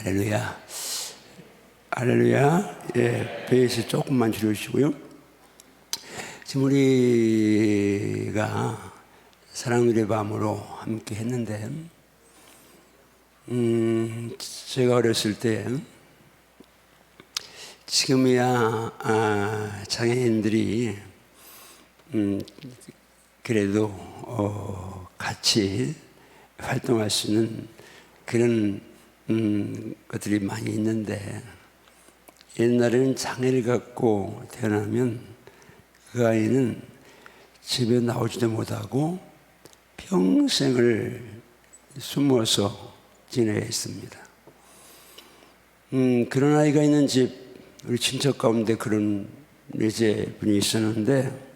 할렐루야. 할렐루야. 예, 베이스 조금만 줄여주시고요. 지금 우리가 사랑누리의 밤으로 함께 했는데, 제가 어렸을 때, 지금이야 장애인들이 그래도 같이 활동할 수 있는 그런 것들이 많이 있는데, 옛날에는 장애를 갖고 태어나면 그 아이는 집에 나오지도 못하고 평생을 숨어서 지내야 했습니다. 그런 아이가 있는 집, 우리 친척 가운데 그런 내제분이 있었는데,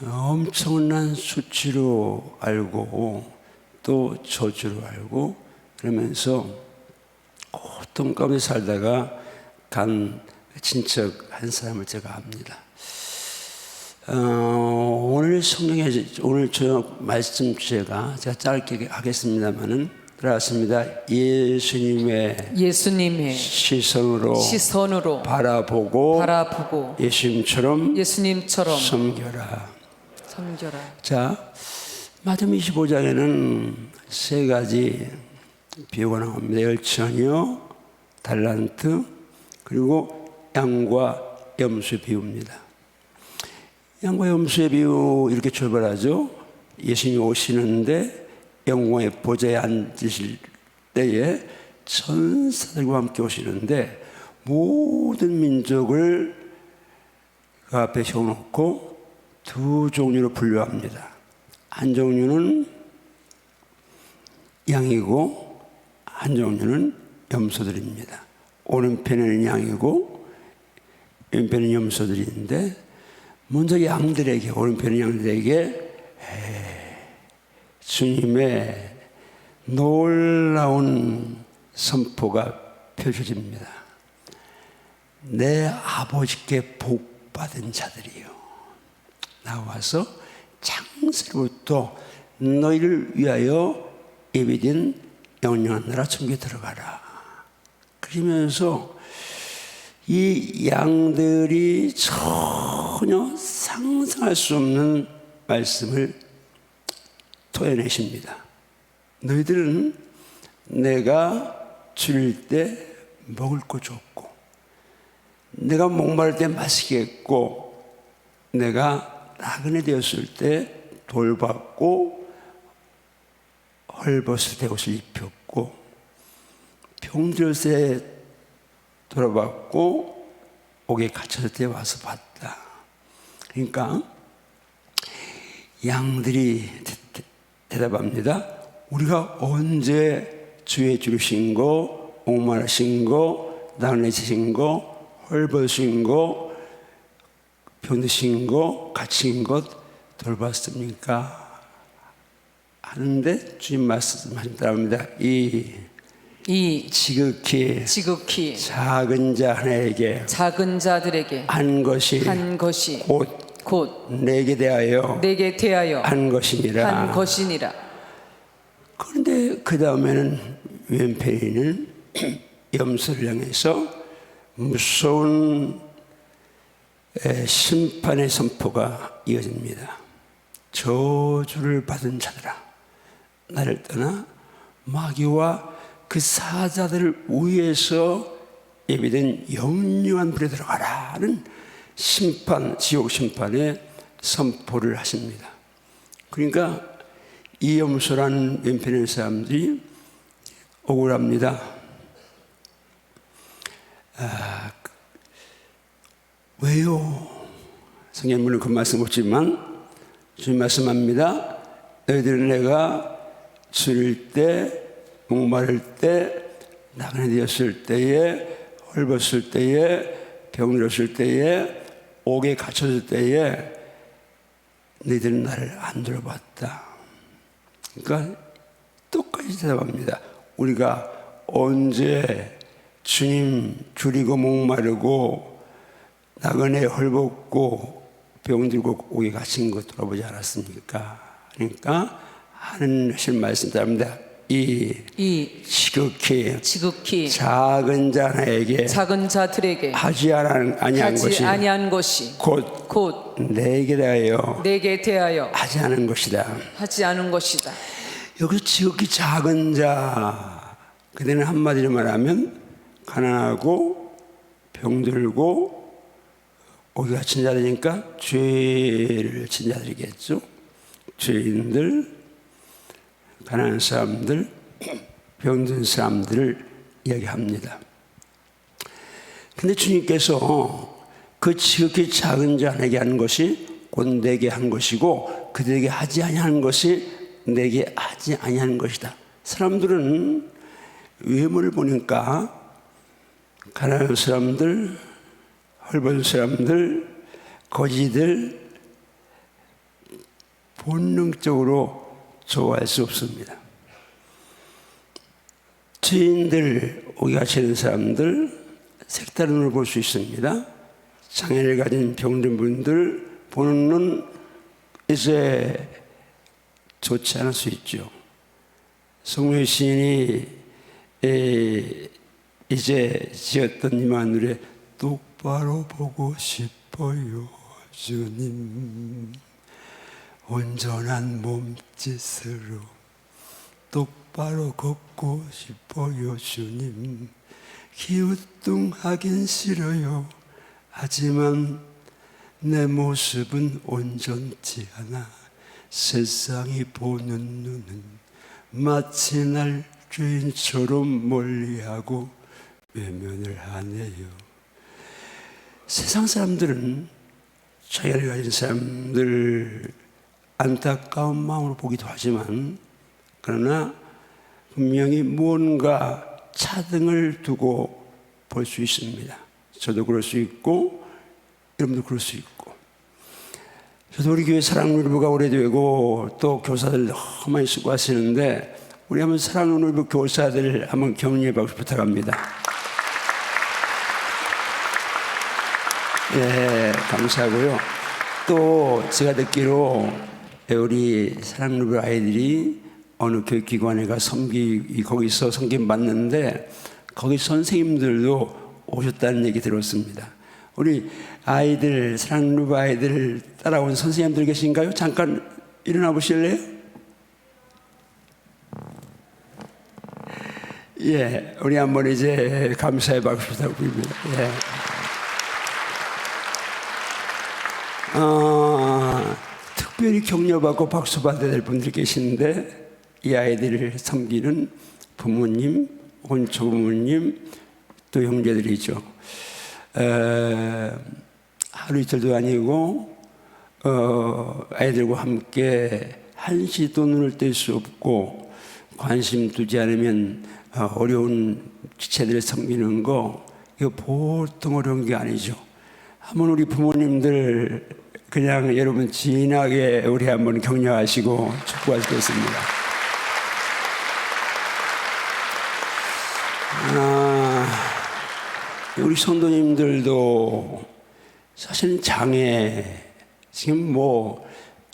엄청난 수치로 알고 또 저주로 알고 그러면서 고통 가운데 살다가 간 친척 한 사람을 제가 압니다. 오늘 성경에, 오늘 저 말씀 주제가 제가 짧게 하겠습니다만은 들어갔습니다. 예수님의 시선으로 바라보고 예수님처럼 섬겨라. 자, 마태복음 25장에는 세 가지 비유가 나옵니다. 열천이요, 달란트, 그리고 양과 염소의 비유입니다. 양과 염소의 비유 이렇게 출발하죠. 예수님이 오시는데 영광의 보좌에 앉으실 때에 천사들과 함께 오시는데 모든 민족을 그 앞에 세워놓고 두 종류로 분류합니다. 한 종류는 양이고 한 종류는 염소들입니다. 오른편에는 양이고 왼편에는 염소들인데, 먼저 양들에게, 오른편의 양들에게 주님의 놀라운 선포가 펼쳐집니다. 내 아버지께 복받은 자들이요, 나와서 창세로부터 너희를 위하여 예비된 영원한 나라 천국에 들어가라. 그러면서 이 양들이 전혀 상상할 수 없는 말씀을 토해내십니다. 너희들은 내가 줄일 때 먹을 거 줬고, 내가 목마를 때 마시겠고, 내가 나그네 되었을 때 돌봤고, 헐벗을 때 옷을 입혔고, 병들었을 때 돌아봤고, 옥에 갇혔을 때 와서 봤다. 그러니까 양들이 대답합니다. 우리가 언제 주의 줄이신 거, 목마르신 거, 나그네신 거, 헐벗으신 거, 병드신 거, 갇힌 것 돌봤습니까? 하는데 주님 말씀하신답니다. 이 지극히 작은 자들에게 한 것이 곧 내게 대하여 한 것이니라. 그런데 그 다음에는 왼편에는 염소를 향해서 무서운 심판의 선포가 이어집니다. 저주를 받은 자들아, 나를 떠나 마귀와 그 사자들을 위해서 예비된 영영한 불에 들어가라는 심판, 지옥 심판의 선포를 하십니다. 그러니까 이 염소라는 왼편의 사람들이 억울합니다. 왜요? 성경에 물론 그 말씀 없지만 주님 말씀합니다. 너희들은 내가 줄일 때, 목마를 때, 나그네 되었을 때에, 헐벗을 때에, 병들었을 때에, 옥에 갇혔을 때에 너희들은 나를 안 들어봤다. 그러니까 똑같이 대답합니다. 우리가 언제 주님 줄이고 목마르고 나그네 헐벗고 병들고 옥에 갇힌 것 돌아보지 않았습니까? 그러니까 하나님 말씀 따릅니다. 이 지극히 작은 자들에게 하지 아니한 것이 곧 내게 대하여 하지 않은 것이다. 여기서 지극히 작은 자, 그대는 한마디로 말하면 가난하고 병들고 오기 갇힌 자들이니까 죄를 진 자들이겠죠. 죄인들, 가난한 사람들, 병든 사람들을 이야기합니다. 근데 주님께서 그 지극히 작은 자에게 하는 것이 곧 내게 한 것이고 그들에게 하지 아니하는 것이 내게 하지 아니하는 것이다. 사람들은 외모를 보니까 가난한 사람들, 헐벗은 사람들, 거지들 본능적으로 좋아할 수 없습니다. 죄인들, 오기 갇히는 사람들 색다른 눈을 볼 수 있습니다. 장애를 가진 병든 분들 보는 눈 이제 좋지 않을 수 있죠. 송묘 시인이 이제 지었던 이만울에 똑바로 보고 싶어요 주님, 온전한 몸짓으로 똑바로 걷고 싶어요 주님, 기우뚱하긴 싫어요. 하지만 내 모습은 온전치 않아. 세상이 보는 눈은 마치 날 죄인처럼 멀리하고 외면을 하네요. 세상 사람들은 자기를 가진 사람들 안타까운 마음으로 보기도 하지만, 그러나 분명히 무언가 차등을 두고 볼 수 있습니다. 저도 그럴 수 있고 여러분도 그럴 수 있고. 저도 우리 교회 사랑누리부가 오래되고 또 교사들 너무 많이 수고하시는데 우리 한번 사랑누리부 교사들 한번 격려해 보고 부탁합니다. 네, 감사하고요. 또 제가 듣기로 우리 사랑누리부 아이들이 어느 교육기관에 가 거기서 섬김 받는데 거기 선생님들도 오셨다는 얘기 들었습니다. 우리 아이들, 사랑누리부 아이들 따라온 선생님들 계신가요? 잠깐 일어나 보실래요? 예, 우리 한번 이제 감사해 박수다 드립니다. 예. 특별히 격려받고 박수 받아야 될 분들 계시는데 이 아이들을 섬기는 부모님, 혹은 조부모님, 또 형제들이죠. 하루 이틀도 아니고 아이들과 함께 한시도 눈을 뗄 수 없고 관심 두지 않으면 어려운 지체들을 섬기는 거, 이거 보통 어려운 게 아니죠. 한번 우리 부모님들 그냥 여러분 진하게 우리 한번 격려하시고 축복하시겠습니다. 우리 성도님들도 사실 장애, 지금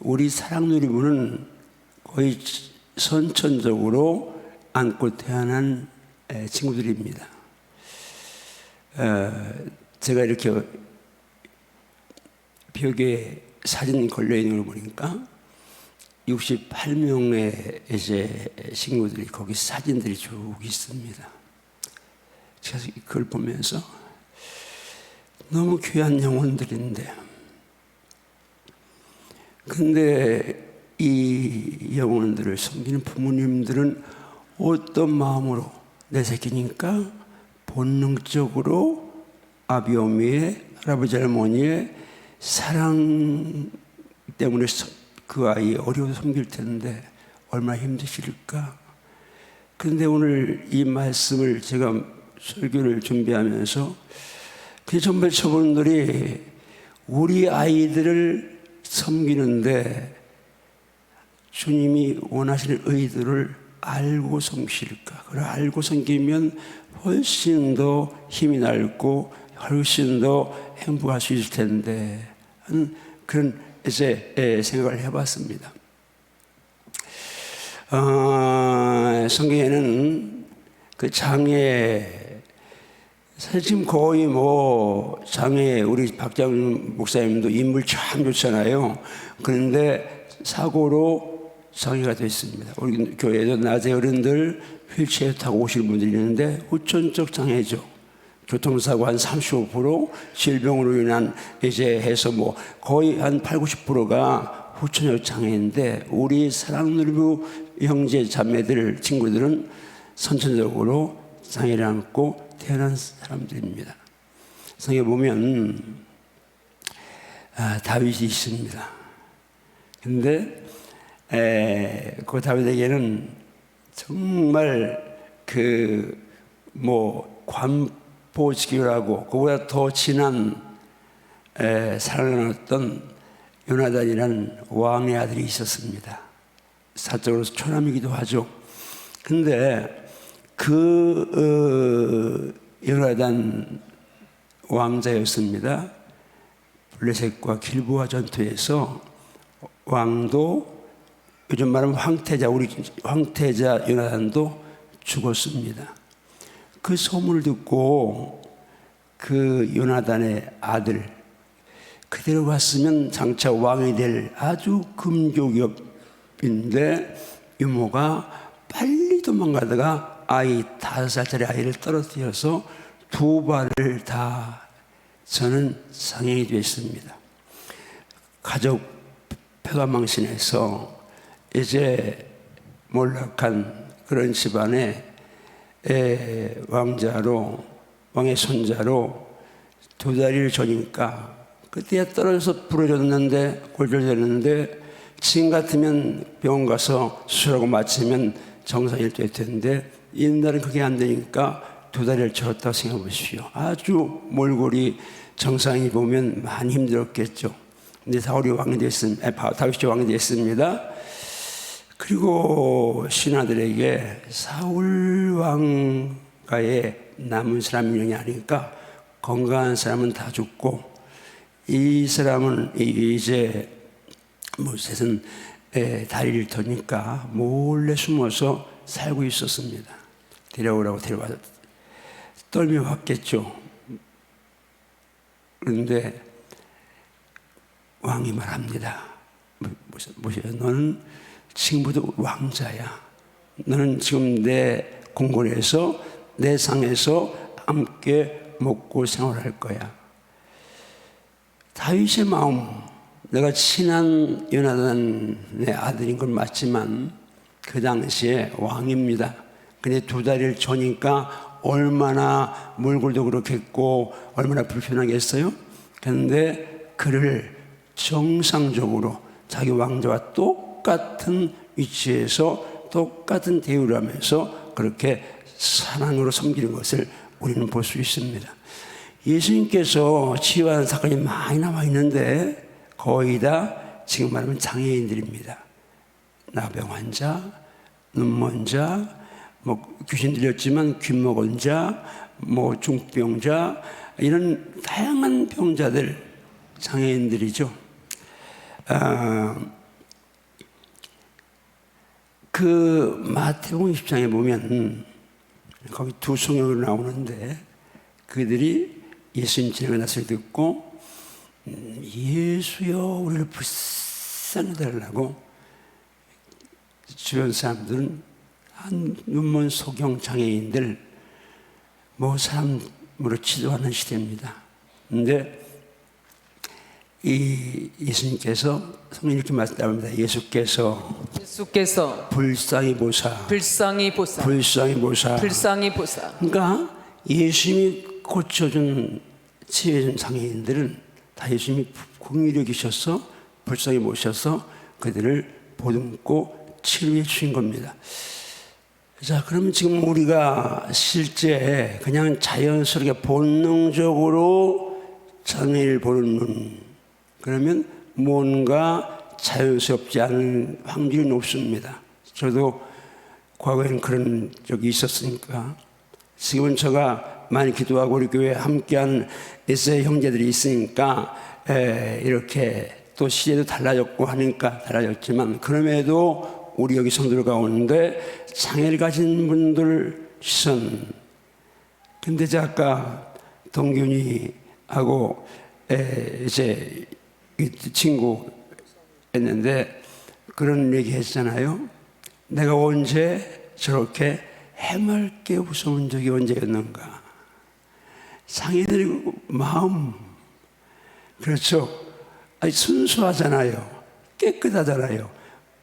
우리 사랑누리부는 거의 선천적으로 안고 태어난 친구들입니다. 제가 이렇게 벽에 사진 걸려있는 걸 보니까 68명의 이제 친구들이 거기 사진들이 쭉 있습니다. 그래서 그걸 보면서 너무 귀한 영혼들인데, 근데 이 영혼들을 섬기는 부모님들은 어떤 마음으로, 내 새끼니까 본능적으로 아비 어미의, 할아버지 할머니의 사랑 때문에 그 아이 어려워서 섬길 텐데 얼마나 힘드실까. 그런데 오늘 이 말씀을 제가 설교를 준비하면서 그 전부 저분들이 우리 아이들을 섬기는데 주님이 원하시는 의도를 알고 섬기실까? 그걸 알고 섬기면 훨씬 더 힘이 날고 훨씬 더 행복할 수 있을 텐데 하는 그런 이제 생각을 해봤습니다. 성경에는 그 장애, 사실 지금 거의 뭐 장애, 우리 박장훈 목사님도 인물 참 좋잖아요. 그런데 사고로 장애가 됐습니다. 우리 교회에도 낮에 어른들 휠체어 타고 오시는 분들이 있는데 후천적 장애죠. 교통사고 한 35%, 질병으로 인한 이제 해서 뭐 거의 한 80~90%가 후천적 장애인데, 우리 사랑누리부 형제 자매들 친구들은 선천적으로 장애를 안고 태어난 사람들입니다. 성경에 보면 다윗이 있습니다. 근데 그 다윗에게는 정말 그 뭐 관포지기라고 그보다 더 진한 사랑을 나눴던 요나단이라는 왕의 아들이 있었습니다. 사적으로 초남이기도 하죠. 근데 그 요나단 왕자였습니다. 블레셋과 길보아 전투에서 왕도, 요즘 말하면 황태자, 우리 황태자 요나단도 죽었습니다. 그 소문을 듣고 그 요나단의 아들, 그대로 갔으면 장차 왕이 될 아주 금족엽인데 유모가 빨리 도망가다가 아이 5살짜리 아이를 떨어뜨려서 2발을 다 저는 상행이 됐습니다. 가족 폐가망신해서 이제 몰락한 그런 집안에 왕자로, 왕의 손자로 2다리를 저니까 그때야 떨어져서 부러졌는데, 골절됐는데, 지금 같으면 병원 가서 수술하고 마치면 정상일 텐데, 옛날엔 그게 안 되니까 2다리를 절었다고 생각해 보십시오. 아주 몰골이 정상이 보면 많이 힘들었겠죠. 근데 다윗이 왕이 됐습니다. 그리고 신하들에게 사울 왕가에 남은 사람이 있느냐 하니까 건강한 사람은 다 죽고 이 사람은 이제 모셋은 다리를 터니까 몰래 숨어서 살고 있었습니다. 데려오라고 데려와서 떨며 왔겠죠. 그런데 왕이 말합니다. 모세야, 너는 지금부터 왕자야. 너는 지금 내 궁궐에서 내 상에서 함께 먹고 생활할 거야. 다윗의 마음, 내가 친한 요나단의 아들인 건 맞지만 그 당시에 왕입니다. 근데 2다리를 저니까 얼마나 몰골도 그렇겠고 얼마나 불편하겠어요? 그런데 그를 정상적으로 자기 왕자와 똑같은 위치에서 똑같은 대우를 하면서 그렇게 사랑으로 섬기는 것을 우리는 볼 수 있습니다. 예수님께서 치유하는 사건이 많이 나와 있는데 거의 다 지금 말하면 장애인들입니다. 나병 환자, 눈먼 자, 뭐 귀신 들렸지만 귀 먹은 자, 뭐 중병자, 이런 다양한 병자들, 장애인들이죠. 그 마태복음 20장에 보면 거기 2 성령으로 나오는데 그들이 예수님 지나가는 소리 듣고 예수여 우리를 불쌍히 달라고, 주변 사람들은 한 눈먼 소경 장애인들 뭐 사람으로 치도하는 시대입니다. 그런데 이 예수님께서 성경 이렇게 말씀합니다. 예수께서 불쌍히 보사. 그러니까 예수님이 고쳐준, 치유해준 장애인들은 다 예수님이 긍휼히 여기셔서 불쌍히 모셔서 그들을 보듬고 치료해 주신 겁니다. 자, 그러면 지금 우리가 실제 그냥 자연스럽게 본능적으로 장애를 보는 눈, 그러면 뭔가 자연스럽지 않은 확률이 높습니다. 저도 과거에는 그런 적이 있었으니까. 지금은 제가 많이 기도하고 우리 교회에 함께한 에세이 형제들이 있으니까 이렇게 또 시대도 달라졌고 하니까 달라졌지만, 그럼에도 또 우리 여기 성도들 가운데 장애를 가진 분들 시선. 근데 이제 아까 동균이하고 이제 이 친구 했는데 그런 얘기 했잖아요. 내가 언제 저렇게 해맑게 웃어본 적이 언제였는가. 장애인의 마음, 그렇죠. 아니, 순수하잖아요. 깨끗하잖아요.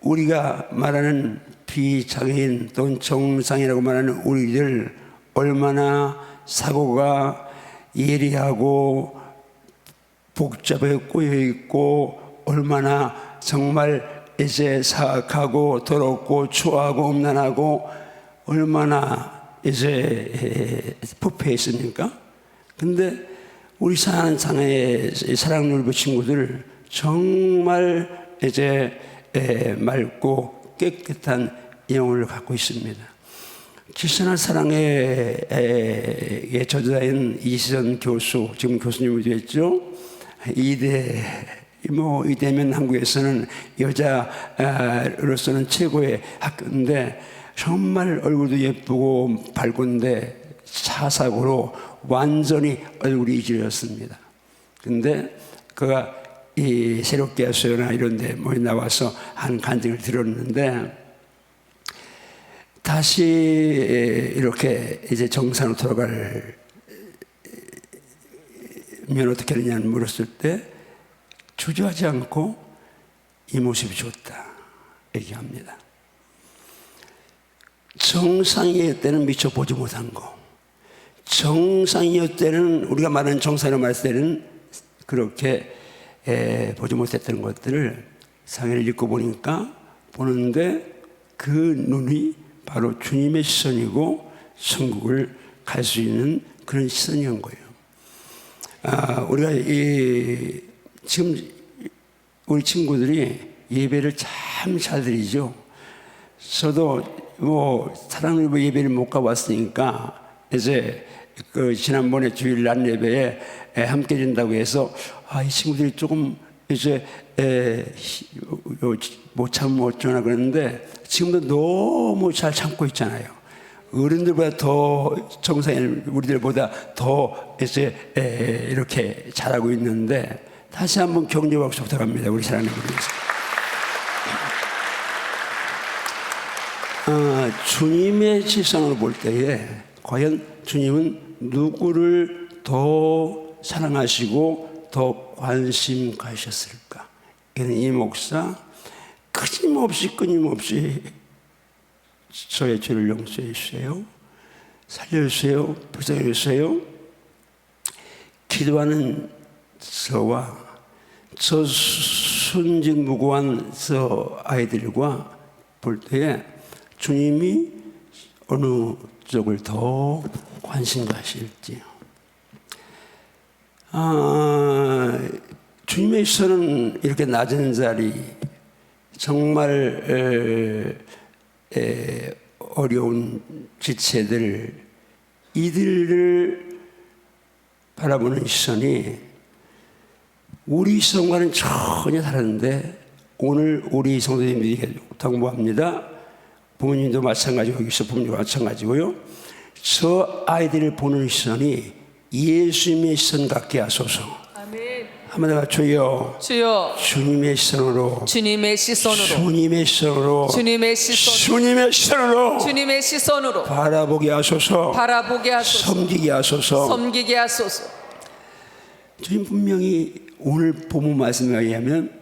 우리가 말하는 비장애인 또는 정상이라고 말하는 우리들 얼마나 사고가 예리하고 복잡하게 꼬여있고 얼마나 정말 이제 사악하고 더럽고 추하고 음란하고 얼마나 이제 부패해 있습니까? 근데 우리 사는 장애의 사랑놀부 친구들 정말 이제 맑고 깨끗한 영혼을 갖고 있습니다. 지선한 사랑에 저자인 이시선 교수, 지금 교수님이 됐죠. 이대면 한국에서는 여자로서는 최고의 학교인데 정말 얼굴도 예쁘고 밝은데 차사고로 완전히 얼굴이 잊어졌습니다. 근데 그가 이 새롭게 하소요나 이런 데 나와서 한 간증을 들었는데 다시 이렇게 이제 정상으로 돌아가면 어떻게 하느냐는 물었을 때 주저하지 않고 이 모습이 좋다 얘기합니다. 정상이었을 때는 미처 보지 못한 거, 정상이었을 때는 우리가 말하는 정상이라고 말했을 때는 그렇게 보지 못했던 것들을 상해를 읽고 보는데 그 눈이 바로 주님의 시선이고 천국을 갈 수 있는 그런 시선이었던 거예요. 우리가 지금 우리 친구들이 예배를 참 잘 드리죠. 저도 사랑놀부 예배를 못 가봤으니까 이제 그 지난번에 주일 낮 예배에 함께 드린다고 해서 이 친구들이 조금 이제 못 참으면 어쩌나 그러는데 지금도 너무 잘 참고 있잖아요. 어른들보다 더 정상인 우리들보다 더 이제 이렇게 잘하고 있는데 다시 한번 격려 박수 부탁합니다. 우리 사랑하는 분들. 주님의 시선으로 볼 때에 과연 주님은 누구를 더 사랑하시고 더 관심 가셨을까? 이런 이 목사 끊임없이 저의 죄를 용서해 주세요. 살려주세요. 불쌍해 주세요. 기도하는 저와 저 순진무구한 저 아이들과 볼 때에 주님이 어느 쪽을 더 관심 가실지요. 주님의 시선은 이렇게 낮은 자리, 정말 어려운 지체들, 이들을 바라보는 시선이 우리 시선과는 전혀 다른데 오늘 우리 성도님들이 당부합니다. 부모님도 마찬가지고 여기서 부모님도 마찬가지고요. 저 아이들을 보는 시선이 예수님의 시선 같게 하소서. 아멘. 한번 더 주여. 주여. 주님의 시선으로. 주님의 시선으로. 주님의 시선으로. 주님의 시선으로. 주님의 시선으로. 주님의 시선으로. 바라보게 하소서. 바라보게 하소서. 섬기게 하소서. 섬기게 하소서. 주님 분명히 오늘 본문 말씀에 의하면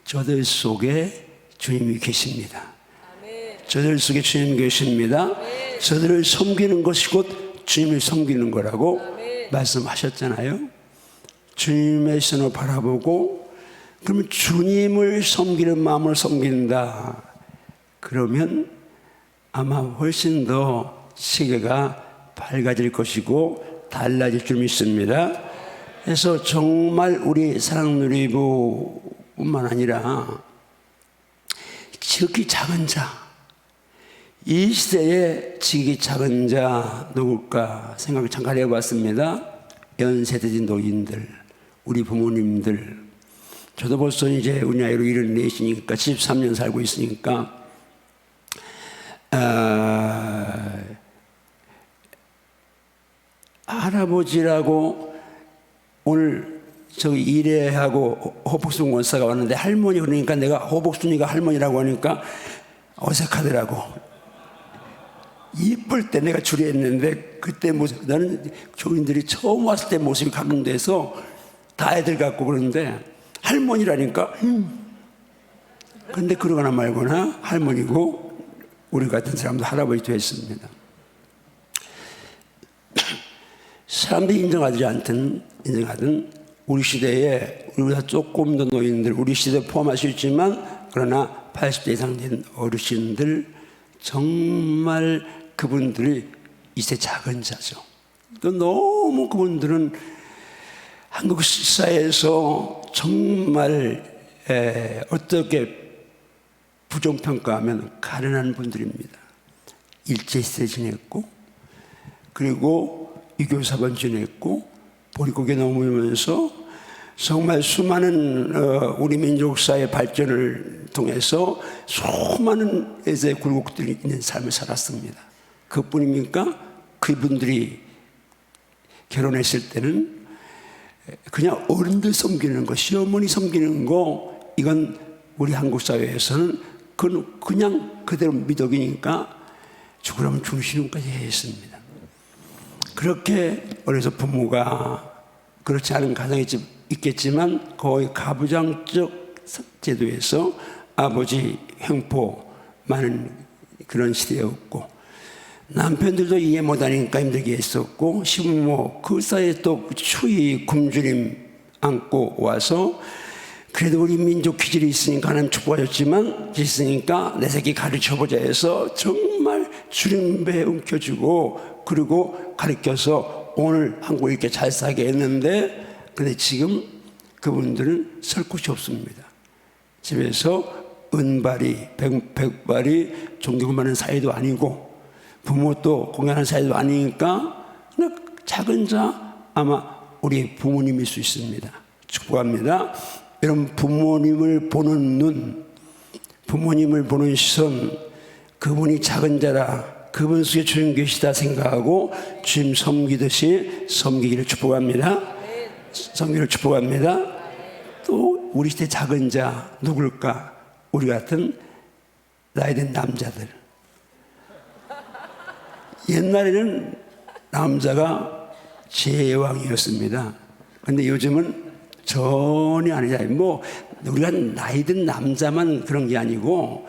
저들 속에 주님이 계십니다. 아멘. 저들 속에 주님 계십니다. 아멘. 저들을 섬기는 것이 곧 주님을 섬기는 거라고 아멘. 말씀하셨잖아요. 주님의 시선을 바라보고 그러면 주님을 섬기는 마음을 섬긴다. 그러면 아마 훨씬 더 세계가 밝아질 것이고 달라질 줄 믿습니다. 그래서 정말 우리 사랑누리부뿐만 아니라 지극히 작은 자, 이 시대에 지극히 작은 자 누굴까 생각을 잠깐 해봤습니다. 연세대진 노인들, 우리 부모님들. 저도 벌써 이제 우리 나이로 74니까 73년 살고 있으니까 할아버지라고 오늘 저기 일회하고 허복순 원사가 왔는데 할머니 그러니까 내가 허복순이가 할머니라고 하니까 어색하더라고. 이쁠 때 내가 주례했는데 그때 모습, 나는 교인들이 처음 왔을 때 모습이 각인돼서 다 애들 같고 그러는데 할머니라니까 근데 그러거나 말거나 할머니고 우리 같은 사람도 할아버지도 했습니다. 사람들이 인정하든 우리 시대에 우리보다 조금 더 노인들, 우리 시대 포함할 수 있지만 그러나 80대 이상 된 어르신들 정말 그분들이 이세 작은 자죠. 또 너무 그분들은 한국 사회에서 정말 어떻게 부정평가하면 가련한 분들입니다. 일제시대 지냈고 그리고 유교사번 지냈고 보릿고개 넘으면서 정말 수많은 우리 민족사의 발전을 통해서 수많은 애세 굴곡들이 있는 삶을 살았습니다. 그뿐입니까? 그분들이 결혼했을 때는 그냥 어른들 섬기는 거, 시어머니 섬기는 거, 이건 우리 한국 사회에서는 그냥 그대로 미덕이니까 죽으라면 죽으시는까지 했습니다. 그렇게 어려서 부모가 그렇지 않은 가정이 있겠지만 거의 가부장적 제도에서 아버지 횡포 많은 그런 시대였고 남편들도 이해 못하니까 힘들게 했었고 시부모 그 사이에 또 추위 굶주림 안고 와서 그래도 우리 민족 기질이 있으니까 하나님 축복하셨지만 있으니까 내 새끼 가르쳐보자 해서 정말 주림배 움켜주고 그리고 가르쳐서 오늘 한국 이렇게 잘 살게 했는데 근데 지금 그분들은 설 곳이 없습니다. 집에서 은발이 백발이 존경받는 사이도 아니고 부모도 공연하는 사이도 아니니까 그냥 작은 자 아마 우리 부모님일 수 있습니다. 축복합니다. 여러분 부모님을 보는 눈, 부모님을 보는 시선, 그분이 작은 자라 그분 속에 주님 계시다 생각하고 주님 섬기듯이 섬기기를 축복합니다. 섬기기를 축복합니다. 또 우리 시대 작은 자 누굴까? 우리 같은 나이든 남자들. 옛날에는 남자가 제왕이었습니다. 근데 요즘은 전혀 아니잖아요. 뭐 우리가 나이든 남자만 그런 게 아니고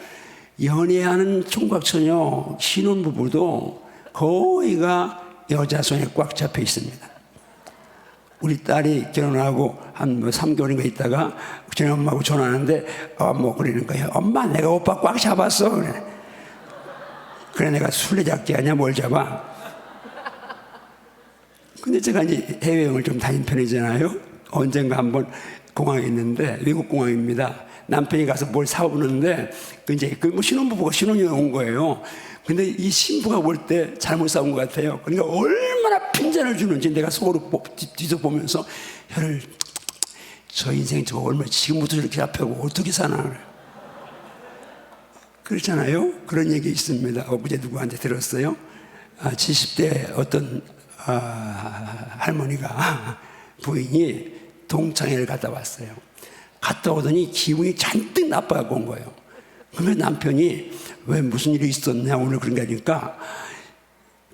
연애하는 총각처녀 신혼부부도 거의가 여자 손에 꽉 잡혀 있습니다. 우리 딸이 결혼하고 한 3개월인가 있다가 저희 엄마하고 전화하는데 뭐 그러는 거예요. 엄마 내가 오빠 꽉 잡았어. 그래 내가 술래잡기 하냐 뭘 잡아. 근데 제가 이제 해외여행을 좀 다닌 편이잖아요. 언젠가 한번 공항에 있는데 외국 공항입니다. 남편이 가서 뭘 사오는데 이제 그 신혼부부가 신혼여행 온 거예요. 근데 이 신부가 볼 때 잘못 사온 것 같아요. 그러니까 얼마나 핀잔을 주는지 내가 속으로 뒤져보면서 혀를 저 인생 저거 얼마 지금부터 저렇게 앞에고 어떻게 사나 그렇잖아요. 그런 얘기 있습니다. 엊그제 누구한테 들었어요. 70대 어떤 할머니가 부인이 동창회를 갔다 왔어요. 갔다 오더니 기분이 잔뜩 나빠갖고 온 거예요. 그러면 남편이 왜 무슨 일이 있었냐 오늘 그런 게 아니까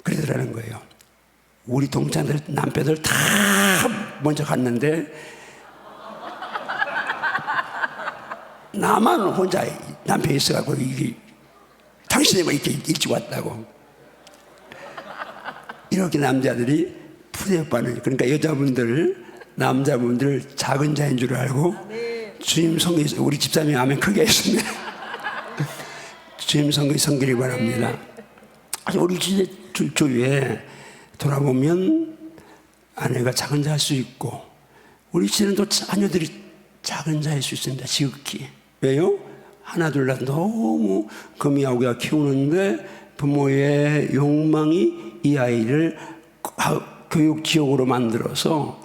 그러더라는 거예요. 우리 동창들 남편들 다 먼저 갔는데 나만 혼자 남편이 있어갖고 당신이 이렇게 일찍 왔다고. 이렇게 남자들이 푸대빠는 그러니까 여자분들 남자분들 작은 자인 줄 알고 주님 성경에서 우리 집사님이 아멘 크게 했습니다. 주님 성경에 섬기길 바랍니다. 우리 주위에 돌아보면 아내가 작은 자일 수 있고 우리 집에는 또 자녀들이 작은 자일 수 있습니다. 지극히. 왜요? 하나 둘 다 너무 금이하고야 키우는데 부모의 욕망이 이 아이를 교육지옥으로 만들어서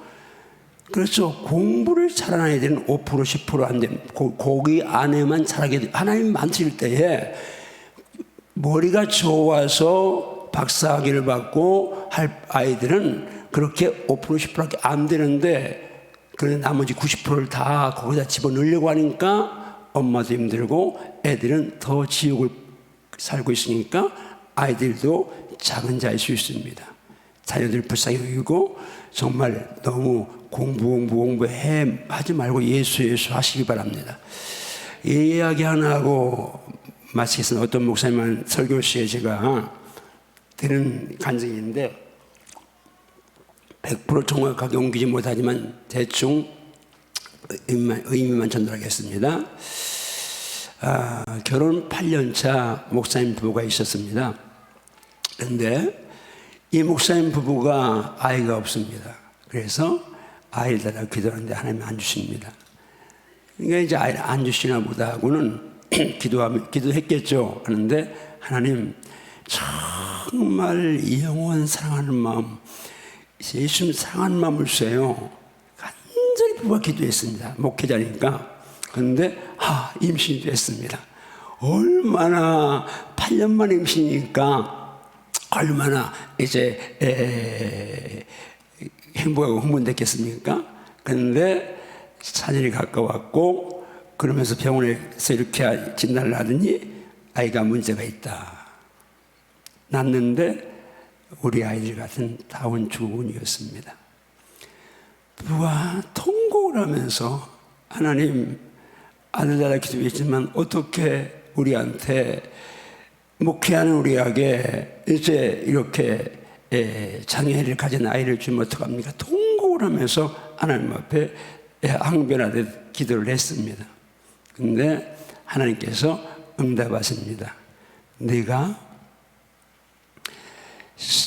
그렇죠. 공부를 잘하는 애들은 5% 10% 안 되는 거기 안에만 잘하게 돼. 하나님 만질 때에 머리가 좋아서 박사학위를 받고 할 아이들은 그렇게 5% 10%밖에 안 되는데, 그런데 나머지 90%를 다 거기다 집어넣으려고 하니까 엄마도 힘들고 애들은 더 지옥을 살고 있으니까 아이들도 작은 자일 수 있습니다. 자녀들 불쌍히 여기고 정말 너무 공부해 하지 말고 예수 하시기 바랍니다. 이 이야기 하나 하고 마치겠습니다. 어떤 목사님은 설교 시에 제가 드는 간증인데 100% 정확하게 옮기지 못하지만 대충 의미만 전달하겠습니다. 결혼 8년차 목사님 부부가 있었습니다. 그런데 이 목사님 부부가 아이가 없습니다. 그래서 아이를 달라고 기도하는데 하나님이 안 주십니다. 그러니까 이제 아이를 안 주시나 보다 하고는 기도했겠죠. 하는데 하나님, 정말 영원 사랑하는 마음, 예수님 사랑하는 마음을 주세요. 간절히 부부가 기도했습니다. 목회자니까. 그런데 임신이 됐습니다. 얼마나 8년 만에 임신이니까 얼마나 이제 행복하고 흥분됐겠습니까? 그런데 사년이 가까웠고 그러면서 병원에서 이렇게 진단을 하더니 아이가 문제가 있다. 낳는데 우리 아이들 같은 다운 증후군이었습니다. 부부가 통곡을 하면서 하나님, 아들 달라 기도했지만 어떻게 우리한테 목회하는 우리에게 이제 이렇게 장애를 가진 아이를 주면 어떡합니까? 통곡을 하면서 하나님 앞에 항변하듯 기도를 했습니다. 근데 하나님께서 응답하십니다. 네가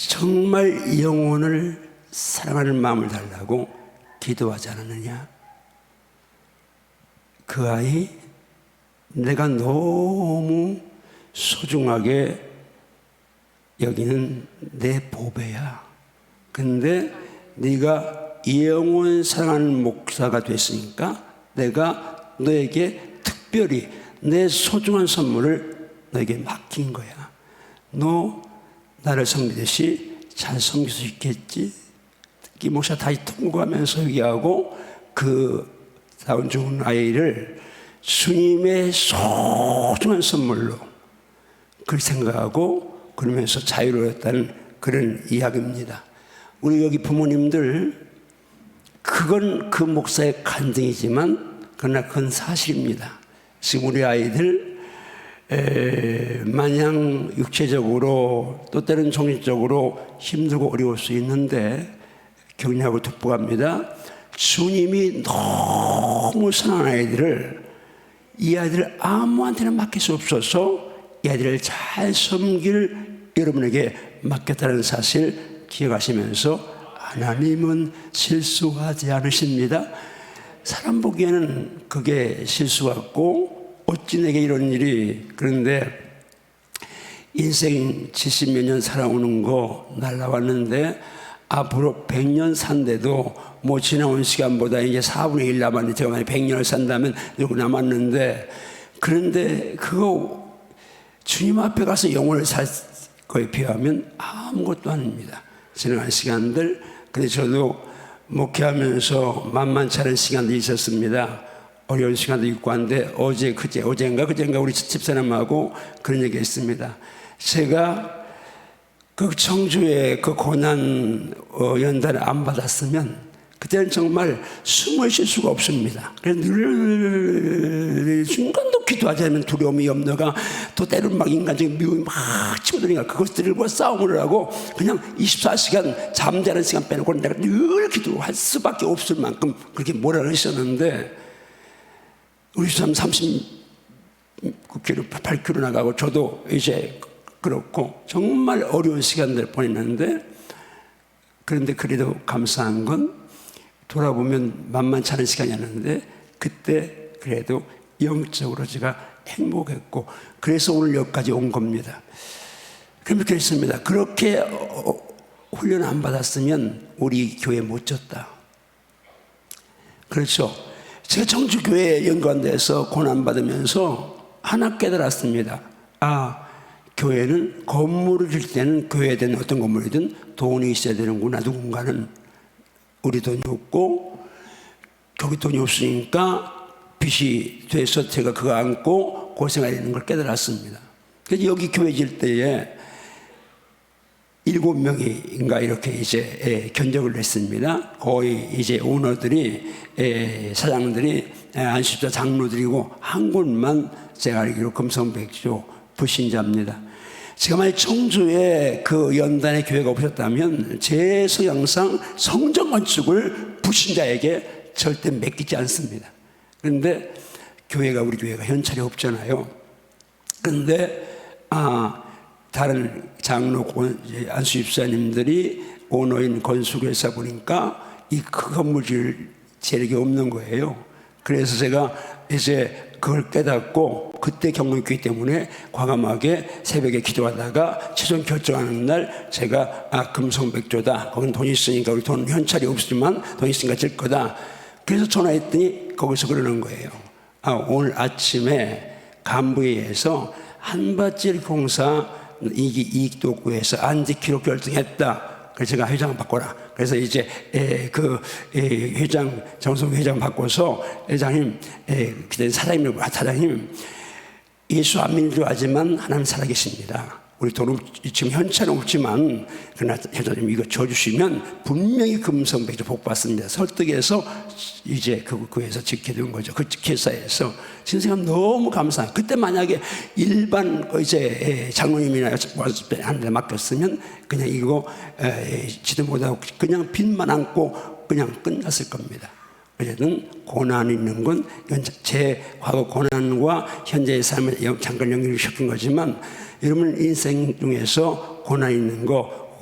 정말 영혼을 사랑하는 마음을 달라고 기도하지 않았느냐? 그 아이 내가 너무 소중하게 여기는 내 보배야. 근데 네가 영원 사랑하는 목사가 됐으니까 내가 너에게 특별히 내 소중한 선물을 너에게 맡긴 거야. 너 나를 섬기듯이 잘 섬길 수 있겠지? 특히 목사 다시 통곡하면서 얘기하고 그 다운 죽은 아이를 주님의 소중한 선물로 그렇게 생각하고 그러면서 자유로웠다는 그런 이야기입니다. 우리 여기 부모님들, 그건 그 목사의 간증이지만 그러나 그건 사실입니다. 지금 우리 아이들 마냥 육체적으로 또 때로는 정신적으로 힘들고 어려울 수 있는데 격려하고 축복합니다. 주님이 너무 사랑하는 아이들을, 이 아이들을 아무한테나 맡길 수 없어서 이 아이들을 잘 섬길 여러분에게 맡겼다는 사실 기억하시면서 하나님은 실수하지 않으십니다. 사람 보기에는 그게 실수 같고 어찌 내게 이런 일이, 그런데 인생 70몇 년 살아오는 거 날라왔는데 앞으로 100년 산데도 뭐 지나온 시간보다 이제 4분의 1 남았는데, 제가 만약 100년을 산다면 이러고 남았는데, 그런데 그거 주님 앞에 가서 영혼을 살 거에 비하면 아무것도 아닙니다. 지나간 시간들. 근데 저도 목회하면서 만만치 않은 시간도 있었습니다. 어려운 시간도 있고 한데 어젠가 우리 집사람하고 그런 얘기 했습니다. 제가 그 청주에 그 고난 연단을 안 받았으면 그때는 정말 숨을 쉴 수가 없습니다. 그래서 늘 순간도 기도하지 않으면 두려움이 염려가, 또 때로는 막 인간적인 미움이 막 치고드니까 그것들과 싸움을 하고 그냥 24시간 잠자는 시간 빼놓고 내가 늘 기도할 수밖에 없을 만큼 그렇게 몰아넣으셨는데, 우리 사람 39km, 8km 나가고 저도 이제 그렇고 정말 어려운 시간들을 보냈는데, 그런데 그래도 감사한 건 돌아보면 만만치 않은 시간이었는데 그때 그래도 영적으로 제가 행복했고, 그래서 오늘 여기까지 온 겁니다. 그러면 그랬습니다. 그렇게 훈련 안 받았으면 우리 교회 못 졌다. 그렇죠. 제가 청주교회에 연관돼서 고난받으면서 하나 깨달았습니다. 교회는 건물을 질 때는 교회에 대한 어떤 건물이든 돈이 있어야 되는구나. 누군가는 우리 돈이 없고 저기 돈이 없으니까 빚이 돼서 제가 그거 안고 고생해야 되는 걸 깨달았습니다. 그래서 여기 교회 질 때에 7명인가 이렇게 이제 견적을 냈습니다. 거의 이제 오너들이, 사장들이, 안식자 장로들이고 한 곳만 제가 알기로 금성백조 불신자입니다. 제가 만약 청주에 그 연단의 교회가 없었다면 제 성향상 성전 건축을 불신자에게 절대 맡기지 않습니다. 그런데 교회가, 우리 교회가 현찰이 없잖아요. 그런데 다른 장로 안수 집사님들이 오너인 건축회사 보니까 이 건물 지을 재력이 없는 거예요. 그래서 제가 이제 그걸 깨닫고 그때 경험이 있기 때문에 과감하게 새벽에 기도하다가 최종 결정하는 날 제가 금성백조다. 거긴 돈이 있으니까, 우리 돈 현찰이 없지만 돈 있으니까 질 거다. 그래서 전화했더니 거기서 그러는 거예요. 오늘 아침에 간부회의에서 한밭질 공사 이익도 없고 해서 안 지키로 결정했다. 그래서 제가 회장 바꿔라. 그래서 이제 회장, 정성 회장 바꿔서 회장님, 그때 사장님, 예수 안 믿는 하지만 하나님 살아계십니다. 우리 돈 지금 현찰은 없지만 그러나 회장님 이거 줘주시면 분명히 금성백조 복 받습니다. 설득해서 이제 그 회사 지키게 된 거죠. 그 회사에서 신생님 너무 감사해요. 그때 만약에 일반 이제 장로님이나 하는데 맡겼으면 그냥 이거 지도 못하고 그냥 빚만 안고 그냥 끝났을 겁니다. 어쨌든 고난이 있는 건 제 과거 고난과 현재의 삶을 잠깐 연결시킨 거지만, 여러분 인생 중에서 고난이 있는 거,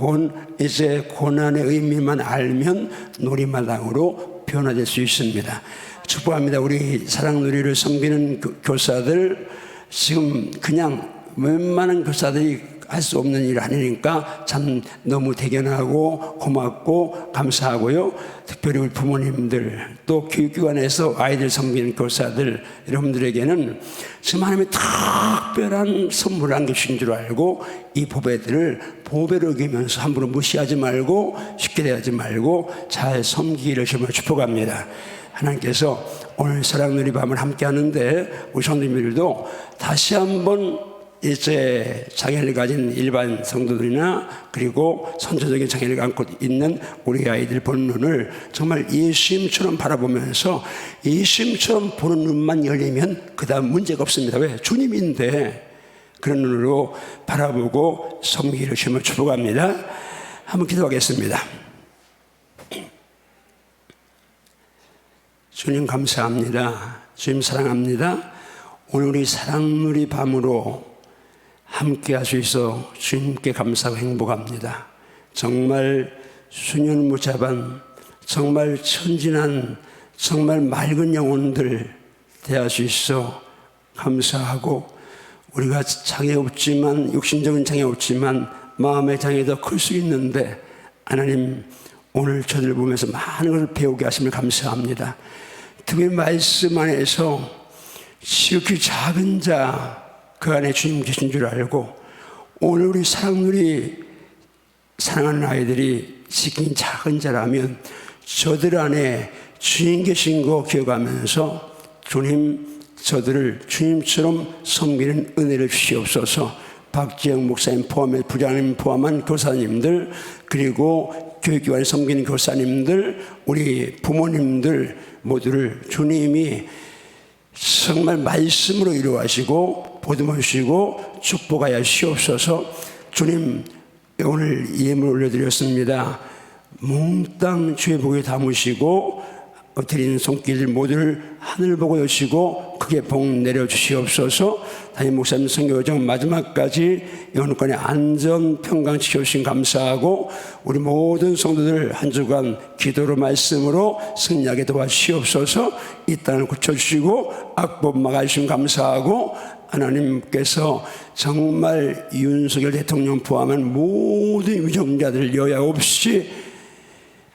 이제 고난의 의미만 알면 놀이마당으로 변화될 수 있습니다. 축복합니다. 우리 사랑누리를 섬기는 교사들, 지금 그냥 웬만한 교사들이 할 수 없는 일을 하니까 참 너무 대견하고 고맙고 감사하고요. 특별히 우리 부모님들, 또 교육기관에서 아이들 섬기는 교사들, 여러분들에게는 지금 하나님의 특별한 선물을 안겨주신 줄 알고 이 보배들을 보배로 여기면서 함부로 무시하지 말고 쉽게 대하지 말고 잘 섬기기를 정말 축복합니다. 하나님께서 오늘 사랑누리 밤을 함께 하는데 우리 성도님들도 다시 한번 이제 장애를 가진 일반 성도들이나 그리고 선천적인 장애를 갖고 있는 우리 아이들 보는 눈을 정말 예수님처럼 바라보면서 예수님처럼 보는 눈만 열리면 그 다음 문제가 없습니다. 왜? 주님인데 그런 눈으로 바라보고 섬기기를 주님을 축복합니다. 한번 기도하겠습니다. 주님 감사합니다. 주님 사랑합니다. 오늘 우리 사랑누리 밤으로 함께 할 수 있어 주님께 감사하고 행복합니다. 정말 수년무자반, 정말 천진한, 정말 맑은 영혼들 대할 수 있어 감사하고, 우리가 장애 없지만, 육신적인 장애 없지만 마음의 장애도 클 수 있는데 하나님 오늘 저들 보면서 많은 것을 배우게 하심을 감사합니다. 특히 말씀 안에서 지극히 작은 자 그 안에 주님 계신 줄 알고, 오늘 우리 사랑누리 사랑하는 아이들이 지극히 작은 자라면 저들 안에 주님 계신 거 기억하면서 주님, 저들을 주님처럼 섬기는 은혜를 주시옵소서. 박지영 목사님 포함해 부장님 포함한 교사님들, 그리고 교육기관에 섬기는 교사님들, 우리 부모님들 모두를 주님이 정말 말씀으로 이루어하시고 보듬으시고 축복하여 주시옵소서. 주님, 오늘 예물 올려드렸습니다. 몽땅 주의 복에 담으시고 드리는 손길 모두를 하늘 보고 여시고 크게 복 내려주시옵소서. 담임 목사님 선교정 마지막까지 영혼권의 안전 평강 지켜주신 감사하고, 우리 모든 성도들 한 주간 기도로 말씀으로 승리하게 도와주시옵소서. 이 땅을 고쳐주시고 악법 막아주신 감사하고, 하나님께서 정말 윤석열 대통령 포함한 모든 위정자들 여야 없이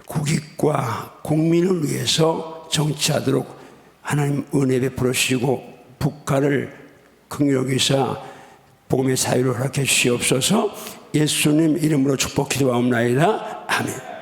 국익과 국민을 위해서 정치하도록 하나님 은혜 베풀어 주시고, 북한을 긍휼히 여기사 복음의 자유를 허락해 주시옵소서. 예수님 이름으로 축복 기도하옵나이다. 아멘.